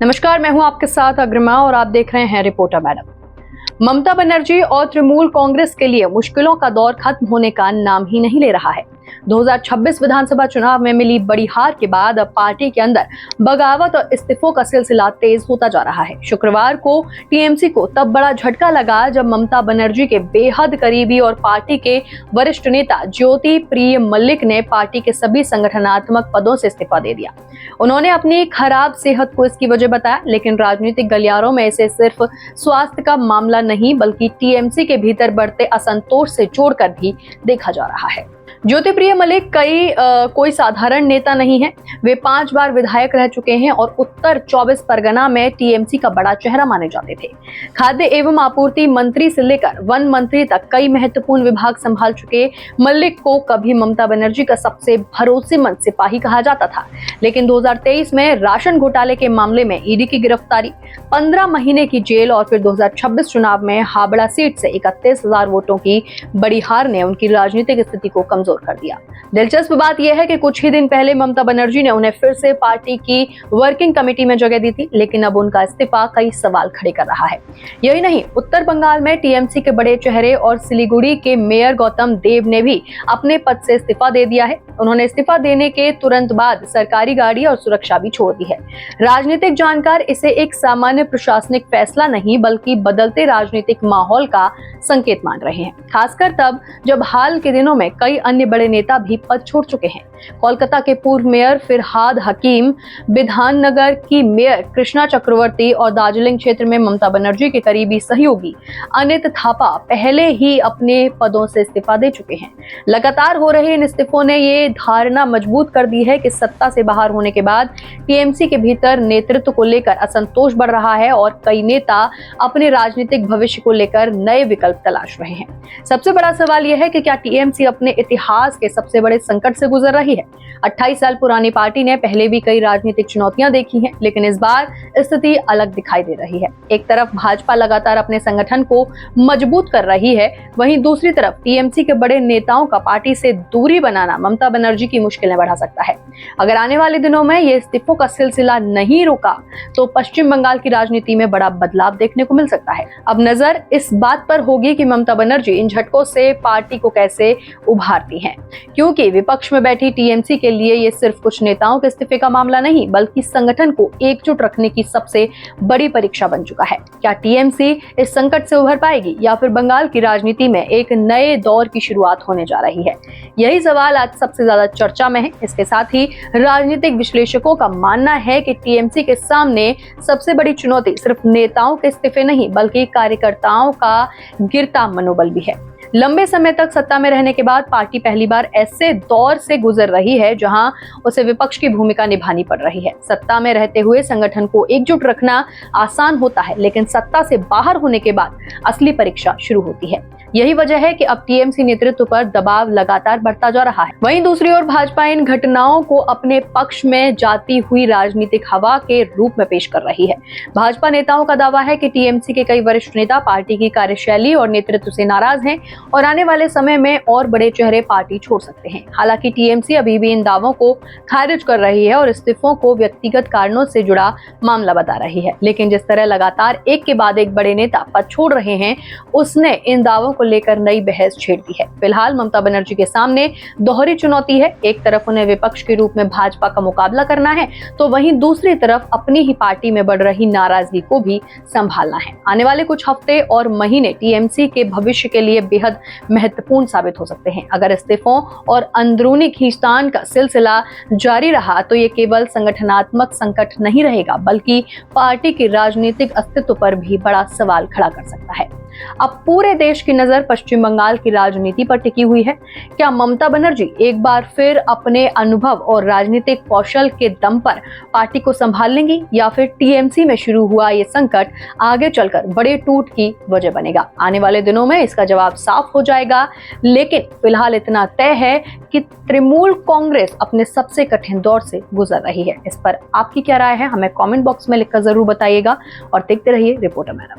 नमस्कार, मैं हूं आपके साथ अग्रिमा और आप देख रहे हैं रिपोर्टर मैडम। ममता बनर्जी और तृणमूल कांग्रेस के लिए मुश्किलों का दौर खत्म होने का नाम ही नहीं ले रहा है। 2026 विधानसभा चुनाव में मिली बड़ी हार के बाद अब पार्टी के अंदर बगावत और इस्तीफों का सिलसिला तेज होता जा रहा है। शुक्रवार को टीएमसी को तब बड़ा झटका लगा जब ममता बनर्जी के बेहद करीबी और पार्टी के वरिष्ठ नेता ज्योति प्रिय मल्लिक ने पार्टी के सभी संगठनात्मक पदों से इस्तीफा दे दिया। उन्होंने अपनी खराब सेहत को इसकी वजह बताया, लेकिन राजनीतिक गलियारों में इसे सिर्फ स्वास्थ्य का मामला नहीं बल्कि टीएमसी के भीतर बढ़ते असंतोष से जोड़कर भी देखा जा रहा है। ज्योति प्रिय मल्लिक कोई साधारण नेता नहीं है। वे 5 बार विधायक रह चुके हैं और उत्तर 24 परगना में टीएमसी का बड़ा चेहरा माने जाते थे। खाद्य एवं आपूर्ति मंत्री से लेकर वन मंत्री तक कई महत्वपूर्ण विभाग संभाल चुके मल्लिक को कभी ममता बनर्जी का सबसे भरोसेमंद सिपाही कहा जाता था। लेकिन 2023 में राशन घोटाले के मामले में ईडी की गिरफ्तारी, 15 महीने की जेल और फिर 2026 चुनाव में हावड़ा सीट से 31,000 वोटों की बड़ी हार ने उनकी राजनीतिक स्थिति को कमजोर कर दिया। दिलचस्प बात यह है कि कुछ ही दिन पहले ममता बनर्जी ने उन्हें फिर से पार्टी की वर्किंग कमेटी में जगह दी थी, लेकिन अब उनका इस्तीफा कई सवाल खड़े कर रहा है। यही नहीं, उत्तर बंगाल में टीएमसी के बड़े चेहरे और सिलीगुड़ी के मेयर गौतम देव ने भी अपने पद से इस्तीफा दे दिया है। उन्होंने इस्तीफा देने के तुरंत बाद सरकारी गाड़ी और सुरक्षा भी छोड़ दी है। राजनीतिक जानकार इसे एक सामान्य प्रशासनिक फैसला नहीं बल्कि बदलते राजनीतिक माहौल का संकेत मान रहे हैं, खासकर तब जब हाल के दिनों में कई अन्य बड़े नेता भी पद छोड़ चुके हैं। कोलकाता के पूर्व मेयर फिरहाद हकीम, बिधाननगर की मेयर कृष्णा चक्रवर्ती और दार्जिलिंग क्षेत्र में ममता बनर्जी के करीबी सहयोगी अनित थापा पहले ही अपने पदों से इस्तीफा दे चुके हैं। लगातार हो रहे इन इस्तीफों ने ये धारणा मजबूत कर दी है कि सत्ता से बाहर होने के बाद टीएमसी के भीतर नेतृत्व को लेकर असंतोष बढ़ रहा है और कई नेता अपने राजनीतिक भविष्य को लेकर नए विकल्प तलाश रहे हैं। सबसे बड़ा सवाल यह है कि क्या टीएमसी अपने इतिहास के सबसे बड़े संकट से गुजर रही है। 28 साल पुरानी पार्टी ने पहले भी कई राजनीतिक चुनौतियां देखी हैं, लेकिन इस बार स्थिति अलग दिखाई दे रही है। एक तरफ भाजपा लगातार अपने संगठन को मजबूत कर रही है, वहीं दूसरी तरफ टीएमसी के बड़े नेताओं का पार्टी से दूरी बनाना ममता बनर्जी की मुश्किलें बढ़ा सकता है। अगर आने वाले दिनों में ये इस्तीफों का सिलसिला नहीं रुका तो पश्चिम बंगाल की राजनीति में बड़ा बदलाव देखने को मिल सकता है। अब नजर इस बात पर होगी कि ममता बनर्जी इन झटकों से पार्टी को कैसे उभारती हैं, क्योंकि विपक्ष में बैठी टीएमसी के लिए ये सिर्फ कुछ नेताओं के इस्तीफे का मामला नहीं बल्कि संगठन को एकजुट रखने की सबसे बड़ी परीक्षा बन चुका है। क्या टीएमसी इस संकट से उभर पाएगी या फिर बंगाल की राजनीति में एक नए दौर की शुरुआत होने जा रही है? यही सवाल आज सबसे ज्यादा चर्चा में है। इसके साथ ही राजनीतिक विश्लेषकों का मानना है कि टीएमसी के सामने सबसे बड़ी चुनौती सिर्फ नेताओं के इस्तीफे नहीं बल्कि कार्यकर्ताओं का गिरता मनोबल भी है। लंबे समय तक सत्ता में रहने के बाद पार्टी पहली बार ऐसे दौर से गुजर रही है जहां उसे विपक्ष की भूमिका निभानी पड़ रही है। सत्ता में रहते हुए संगठन को एकजुट रखना आसान होता है, लेकिन सत्ता से बाहर होने के बाद असली परीक्षा शुरू होती है। यही वजह है कि अब टीएमसी नेतृत्व पर दबाव लगातार बढ़ता जा रहा है। वहीं दूसरी ओर भाजपा इन घटनाओं को अपने पक्ष में जाती हुई राजनीतिक हवा के रूप में पेश कर रही है। भाजपा नेताओं का दावा है कि टीएमसी के कई वरिष्ठ नेता पार्टी की कार्यशैली और नेतृत्व से नाराज हैं और आने वाले समय में और बड़े चेहरे पार्टी छोड़ सकते हैं। हालांकि टीएमसी अभी भी इन दावों को खारिज कर रही है और इस्तीफों को व्यक्तिगत कारणों से जुड़ा मामला बता रही है। लेकिन जिस तरह लगातार एक के बाद एक बड़े नेता पद छोड़ रहे हैं, उसने इन दावों को लेकर नई बहस छेड़ दी है। फिलहाल ममता बनर्जी के सामने दोहरी चुनौती है। एक तरफ उन्हें विपक्ष के रूप में भाजपा का मुकाबला करना है, तो वहीं दूसरी तरफ अपनी ही पार्टी में बढ़ रही नाराजगी को भी संभालना है। आने वाले कुछ हफ्ते और महीने टीएमसी के भविष्य के लिए बेहद महत्वपूर्ण साबित हो सकते हैं। अगर इस्तीफों और अंदरूनी खींचतान का सिलसिला जारी रहा तो ये केवल संगठनात्मक संकट नहीं रहेगा बल्कि पार्टी के राजनीतिक अस्तित्व पर भी बड़ा सवाल खड़ा कर सकता है। अब पूरे देश की नजर पश्चिम बंगाल की राजनीति पर टिकी हुई है। क्या ममता बनर्जी एक बार फिर अपने अनुभव और राजनीतिक कौशल के दम पर पार्टी को संभाल लेंगी या फिर टीएमसी में शुरू हुआ ये संकट आगे चलकर बड़े टूट की वजह बनेगा? आने वाले दिनों में इसका जवाब साफ हो जाएगा, लेकिन फिलहाल इतना तय है कि तृणमूल कांग्रेस अपने सबसे कठिन दौर से गुजर रही है। इस पर आपकी क्या राय है, हमें कमेंट बॉक्स में लिखकर जरूर बताइएगा और देखते रहिए रिपोर्टर मैडम।